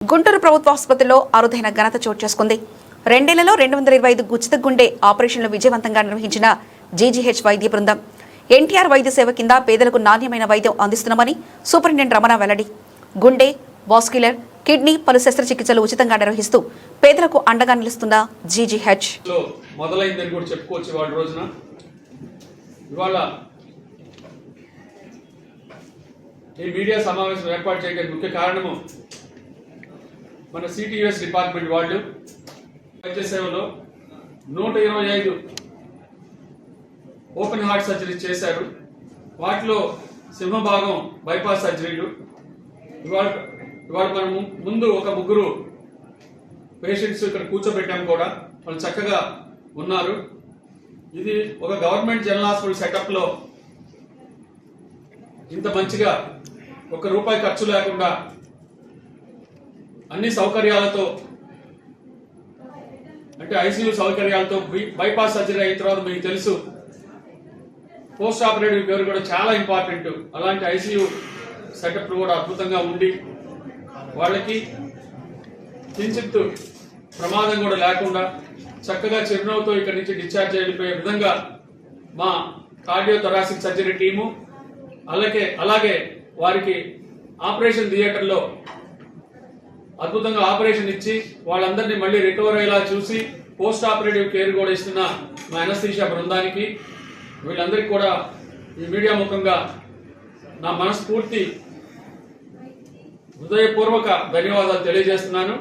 గుంటూరు ప్రభుత్వ ఆసుపత్రిలో అరుదైన ఘనత చోటు చేసుకుంది. 2 నెలల్లో 225 ఉచిత గుండె ఆపరేషన్లు విజయవంతంగా నిర్వహించిన జీజీహెచ్ వైద్య బృందం. ఎన్టీఆర్ వైద్య సేవ కింద పేదలకు నాణ్యమైన వైద్యం అందిస్తున్నామని సూపరింటెండెంట్ రమణ వెల్లడి. గుండె, వాస్క్యులర్, కిడ్నీ, పలు శస్త్రచికిత్సలు ఉచితంగా నిర్వహిస్తూ పేదలకు అండగా నిలుస్తున్న జీజీహెచ్ మొదలైందని కూడా చెప్పుకోవచ్చు. వాళ్ళ రోజున ఇవాళ ఈ మీడియా సమావేశం ఏర్పాటు చేయడానికి ముఖ్య కారణము మన సిటిఎస్ డిపార్ట్మెంట్ వాళ్ళు వైద్య సేవలో 125 ఓపెన్ హార్ట్ సర్జరీ చేశారు. వాటిలో సింహభాగం బైపాస్ సర్జరీలు. ఇవాళ మనం ముందు ఒక ముగ్గురు పేషెంట్స్ ఇక్కడ కూర్చోబెట్టాము కూడా. వాళ్ళు చక్కగా ఉన్నారు. ఇది ఒక గవర్నమెంట్ జనరల్ హాస్పిటల్ సెటప్లో ఇంత మంచిగా ₹1 ఖర్చు లేకుండా అన్ని సౌకర్యాలతో, అంటే ఐసీయూ సౌకర్యాలతో, బైపాస్ సర్జరీ అయిన తర్వాత మీకు తెలుసు పోస్ట్ ఆపరేటివ్ కేర్ కూడా చాలా ఇంపార్టెంట్. అలాంటి ఐసీయూ సెటప్ కూడా అద్భుతంగా ఉండి వాళ్ళకి కించిత్ ప్రమాదం కూడా లేకుండా చక్కగా చిరునవ్వుతో ఇక్కడి నుంచి డిశ్చార్జ్ అయిపోయే విధంగా మా కార్డియోథొరాసిక్ సర్జరీ టీము అలాగే వారికి ఆపరేషన్ థియేటర్లో అద్భుతంగా ఆపరేషన్ ఇచ్చి వాళ్ళందరినీ మళ్ళీ రికవర్ అయ్యేలా చూసి పోస్ట్ ఆపరేటివ్ కేర్ కూడా ఇస్తున్న మా అనస్థీషియా బృందానికి, వీళ్ళందరికీ కూడా ఈ మీడియా ముఖంగా నా మనస్ఫూర్తి హృదయపూర్వక ధన్యవాదాలు తెలియజేస్తున్నాను.